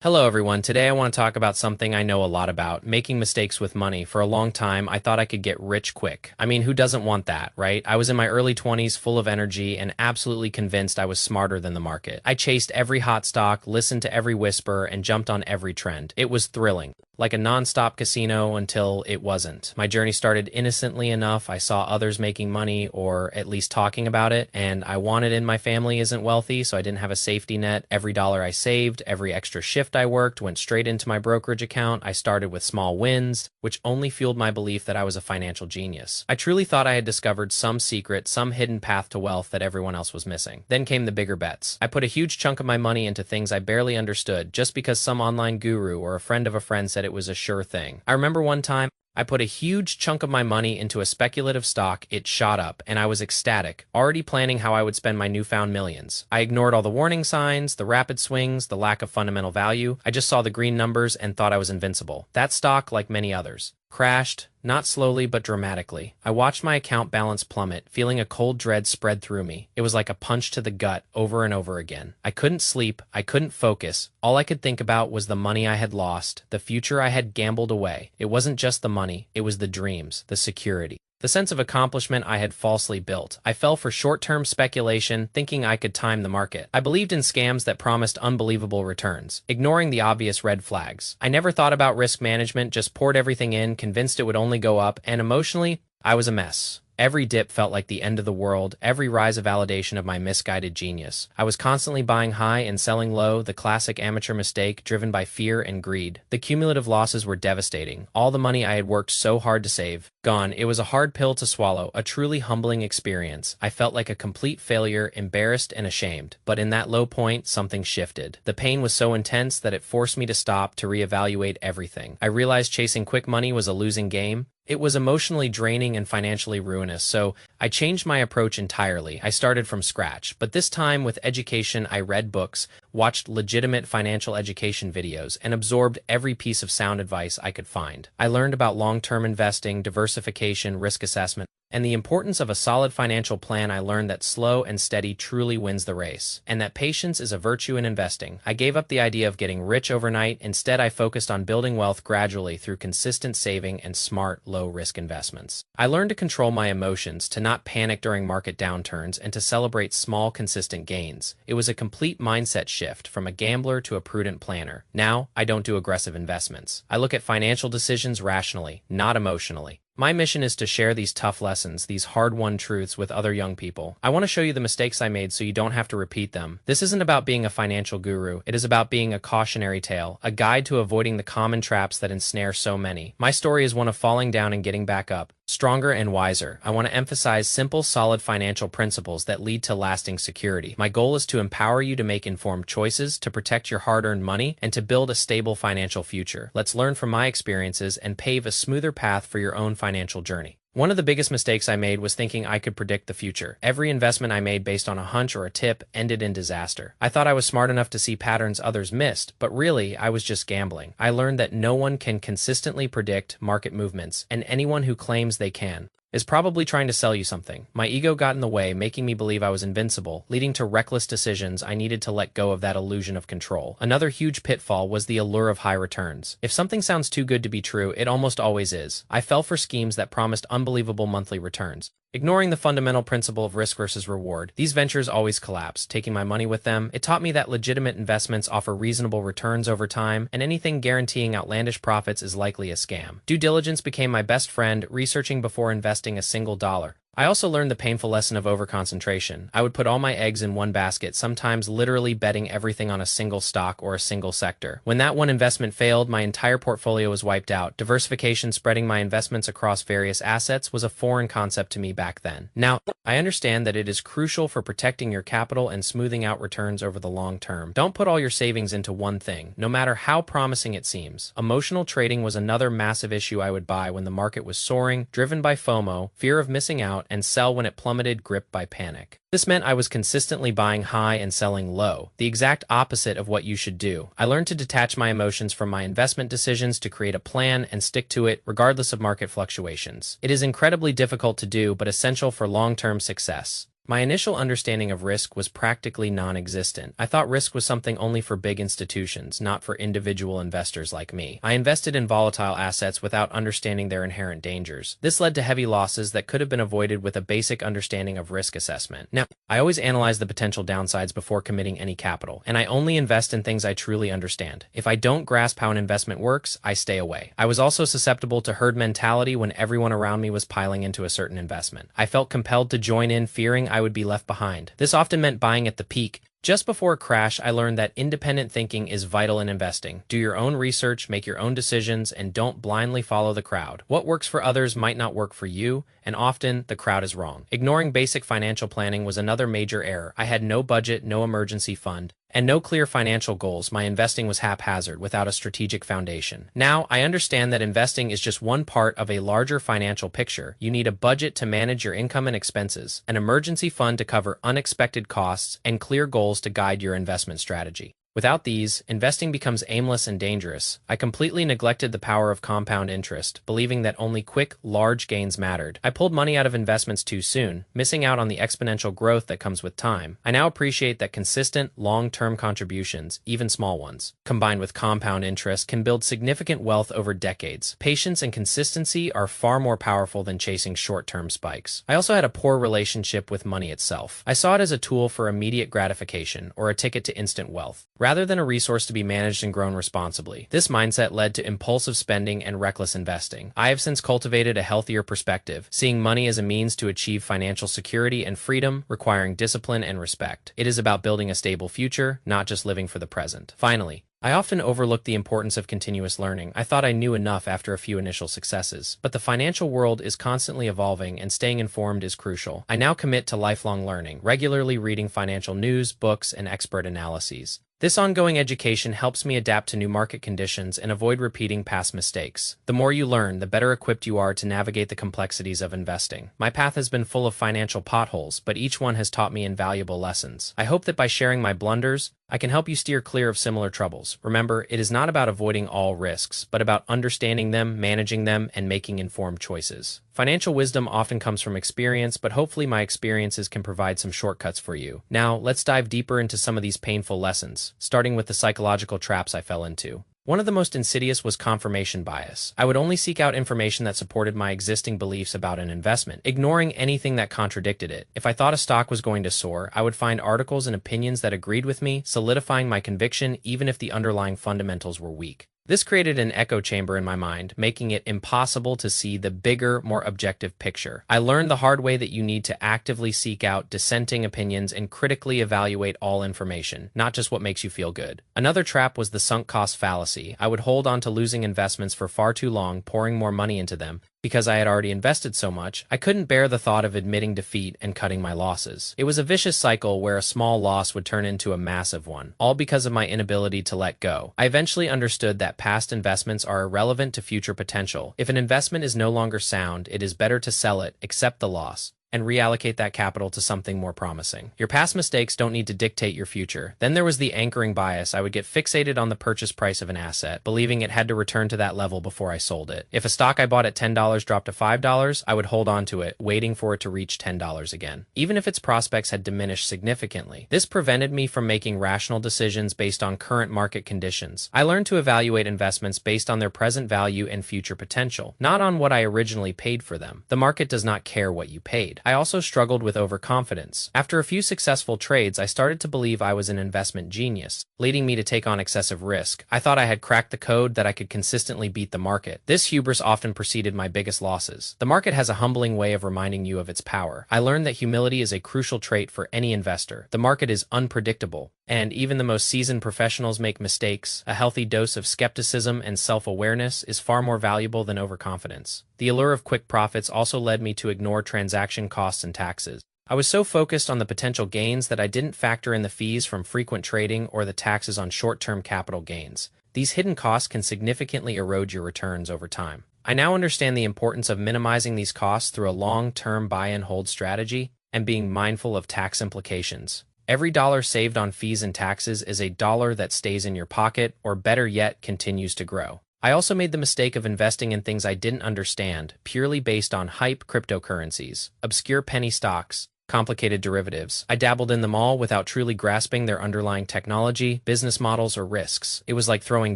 Hello everyone, today I want to talk about something I know a lot about, making mistakes with money. For a long time, I thought I could get rich quick. I mean, who doesn't want that, right? I was in my early 20s, full of energy, and absolutely convinced I was smarter than the market. I chased every hot stock, listened to every whisper, and jumped on every trend. It was thrilling, like a non-stop casino until it wasn't. My journey started innocently enough. I saw others making money, or at least talking about it, and I wanted in. My family isn't wealthy, so I didn't have a safety net. Every dollar I saved, every extra shift I worked went straight into my brokerage account. I started with small wins, which only fueled my belief that I was a financial genius. I truly thought I had discovered some secret, some hidden path to wealth that everyone else was missing. Then came the bigger bets. I put a huge chunk of my money into things I barely understood just because some online guru or a friend of a friend said it was a sure thing. I remember one time I put a huge chunk of my money into a speculative stock. It shot up, and I was ecstatic, already planning how I would spend my newfound millions. I ignored all the warning signs, the rapid swings, the lack of fundamental value. I just saw the green numbers and thought I was invincible. That stock, like many others, crashed, not slowly but dramatically. I watched my account balance plummet, feeling a cold dread spread through me. It was like a punch to the gut over and over again. I couldn't sleep, I couldn't focus. All I could think about was the money I had lost, the future I had gambled away. It wasn't just the money, it was the dreams, the security, the sense of accomplishment I had falsely built. I fell for short-term speculation, thinking I could time the market. I believed in scams that promised unbelievable returns, ignoring the obvious red flags. I never thought about risk management, just poured everything in, convinced it would only go up, and emotionally, I was a mess. Every dip felt like the end of the world, every rise a validation of my misguided genius. I was constantly buying high and selling low, the classic amateur mistake driven by fear and greed. The cumulative losses were devastating. All the money I had worked so hard to save, gone. It was a hard pill to swallow, a truly humbling experience. I felt like a complete failure, embarrassed and ashamed. But in that low point, something shifted. The pain was so intense that it forced me to stop, to reevaluate everything. I realized chasing quick money was a losing game. It was emotionally draining and financially ruinous, so I changed my approach entirely. I started from scratch, but this time with education. I read books, watched legitimate financial education videos, and absorbed every piece of sound advice I could find. I learned about long-term investing, diversification, risk assessment, and the importance of a solid financial plan. I learned that slow and steady truly wins the race, and that patience is a virtue in investing. I gave up the idea of getting rich overnight. Instead, I focused on building wealth gradually through consistent saving and smart, low-risk investments. I learned to control my emotions, to not panic during market downturns, and to celebrate small, consistent gains. It was a complete mindset shift from a gambler to a prudent planner. Now, I don't do aggressive investments. I look at financial decisions rationally, not emotionally. My mission is to share these tough lessons, these hard-won truths with other young people. I want to show you the mistakes I made so you don't have to repeat them. This isn't about being a financial guru. It is about being a cautionary tale, a guide to avoiding the common traps that ensnare so many. My story is one of falling down and getting back up, stronger and wiser. I want to emphasize simple, solid financial principles that lead to lasting security. My goal is to empower you to make informed choices, to protect your hard-earned money, and to build a stable financial future. Let's learn from my experiences and pave a smoother path for your own financial journey. One of the biggest mistakes I made was thinking I could predict the future. Every investment I made based on a hunch or a tip ended in disaster. I thought I was smart enough to see patterns others missed, but really, I was just gambling. I learned that no one can consistently predict market movements, and anyone who claims they can is probably trying to sell you something. My ego got in the way, making me believe I was invincible, leading to reckless decisions. I needed to let go of that illusion of control. Another huge pitfall was the allure of high returns. If something sounds too good to be true, it almost always is. I fell for schemes that promised unbelievable monthly returns, ignoring the fundamental principle of risk versus reward. These ventures always collapsed, taking my money with them. It taught me that legitimate investments offer reasonable returns over time, and anything guaranteeing outlandish profits is likely a scam. Due diligence became my best friend, researching before investing a single dollar. I also learned the painful lesson of overconcentration. I would put all my eggs in one basket, sometimes literally betting everything on a single stock or a single sector. When that one investment failed, my entire portfolio was wiped out. Diversification, spreading my investments across various assets, was a foreign concept to me back then. Now, I understand that it is crucial for protecting your capital and smoothing out returns over the long term. Don't put all your savings into one thing, no matter how promising it seems. Emotional trading was another massive issue. I would buy when the market was soaring, driven by FOMO, fear of missing out, and sell when it plummeted, gripped by panic. This meant I was consistently buying high and selling low, the exact opposite of what you should do. I learned to detach my emotions from my investment decisions, to create a plan and stick to it regardless of market fluctuations. It is incredibly difficult to do, but essential for long-term success. My initial understanding of risk was practically non-existent. I thought risk was something only for big institutions, not for individual investors like me. I invested in volatile assets without understanding their inherent dangers. This led to heavy losses that could have been avoided with a basic understanding of risk assessment. Now, I always analyze the potential downsides before committing any capital, and I only invest in things I truly understand. If I don't grasp how an investment works, I stay away. I was also susceptible to herd mentality when everyone around me was piling into a certain investment. I felt compelled to join in, fearing I would be left behind. This often meant buying at the peak. Just before a crash, I learned that independent thinking is vital in investing. Do your own research, make your own decisions, and don't blindly follow the crowd. What works for others might not work for you, and often the crowd is wrong. Ignoring basic financial planning was another major error. I had no budget, no emergency fund, and no clear financial goals. My investing was haphazard, without a strategic foundation. Now, I understand that investing is just one part of a larger financial picture. You need a budget to manage your income and expenses, an emergency fund to cover unexpected costs, and clear goals to guide your investment strategy. Without these, investing becomes aimless and dangerous. I completely neglected the power of compound interest, believing that only quick, large gains mattered. I pulled money out of investments too soon, missing out on the exponential growth that comes with time. I now appreciate that consistent, long-term contributions, even small ones, combined with compound interest, can build significant wealth over decades. Patience and consistency are far more powerful than chasing short-term spikes. I also had a poor relationship with money itself. I saw it as a tool for immediate gratification or a ticket to instant wealth, rather than a resource to be managed and grown responsibly. This mindset led to impulsive spending and reckless investing. I have since cultivated a healthier perspective, seeing money as a means to achieve financial security and freedom, requiring discipline and respect. It is about building a stable future, not just living for the present. Finally, I often overlooked the importance of continuous learning. I thought I knew enough after a few initial successes. But the financial world is constantly evolving, and staying informed is crucial. I now commit to lifelong learning, regularly reading financial news, books, and expert analyses. This ongoing education helps me adapt to new market conditions and avoid repeating past mistakes. The more you learn, the better equipped you are to navigate the complexities of investing. My path has been full of financial potholes, but each one has taught me invaluable lessons. I hope that by sharing my blunders, I can help you steer clear of similar troubles. Remember, it is not about avoiding all risks, but about understanding them, managing them, and making informed choices. Financial wisdom often comes from experience, but hopefully my experiences can provide some shortcuts for you. Now, let's dive deeper into some of these painful lessons, starting with the psychological traps I fell into. One of the most insidious was confirmation bias. I would only seek out information that supported my existing beliefs about an investment, ignoring anything that contradicted it. If I thought a stock was going to soar, I would find articles and opinions that agreed with me, solidifying my conviction even if the underlying fundamentals were weak. This created an echo chamber in my mind, making it impossible to see the bigger, more objective picture. I learned the hard way that you need to actively seek out dissenting opinions and critically evaluate all information, not just what makes you feel good. Another trap was the sunk cost fallacy. I would hold on to losing investments for far too long, pouring more money into them, because I had already invested so much. I couldn't bear the thought of admitting defeat and cutting my losses. It was a vicious cycle where a small loss would turn into a massive one, all because of my inability to let go. I eventually understood that past investments are irrelevant to future potential. If an investment is no longer sound, it is better to sell it, accept the loss, and reallocate that capital to something more promising. Your past mistakes don't need to dictate your future. Then there was the anchoring bias. I would get fixated on the purchase price of an asset, believing it had to return to that level before I sold it. If a stock I bought at $10 dropped to $5, I would hold on to it, waiting for it to reach $10 again, even if its prospects had diminished significantly. This prevented me from making rational decisions based on current market conditions. I learned to evaluate investments based on their present value and future potential, not on what I originally paid for them. The market does not care what you paid. I also struggled with overconfidence. After a few successful trades, I started to believe I was an investment genius, leading me to take on excessive risk. I thought I had cracked the code, that I could consistently beat the market. This hubris often preceded my biggest losses. The market has a humbling way of reminding you of its power. I learned that humility is a crucial trait for any investor. The market is unpredictable, and even the most seasoned professionals make mistakes. A healthy dose of skepticism and self-awareness is far more valuable than overconfidence. The allure of quick profits also led me to ignore transaction costs and taxes. I was so focused on the potential gains that I didn't factor in the fees from frequent trading or the taxes on short-term capital gains. These hidden costs can significantly erode your returns over time. I now understand the importance of minimizing these costs through a long-term buy-and-hold strategy and being mindful of tax implications. Every dollar saved on fees and taxes is a dollar that stays in your pocket, or better yet, continues to grow. I also made the mistake of investing in things I didn't understand, purely based on hype. Cryptocurrencies, obscure penny stocks, complicated derivatives. I dabbled in them all without truly grasping their underlying technology, business models, or risks. It was like throwing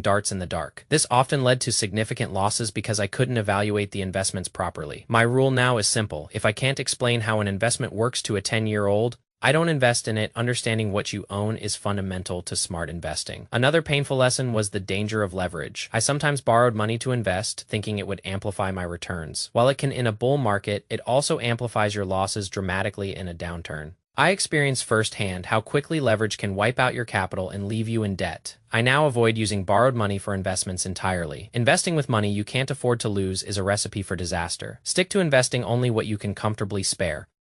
darts in the dark. This often led to significant losses because I couldn't evaluate the investments properly. My rule now is simple. If I can't explain how an investment works to a 10-year-old, I don't invest in it. Understanding what you own is fundamental to smart investing. Another painful lesson was the danger of leverage. I sometimes borrowed money to invest, thinking it would amplify my returns. While it can in a bull market, it also amplifies your losses dramatically in a downturn. I experienced firsthand how quickly leverage can wipe out your capital and leave you in debt. I now avoid using borrowed money for investments entirely. Investing with money you can't afford to lose is a recipe for disaster. Stick to investing only what you can comfortably spare.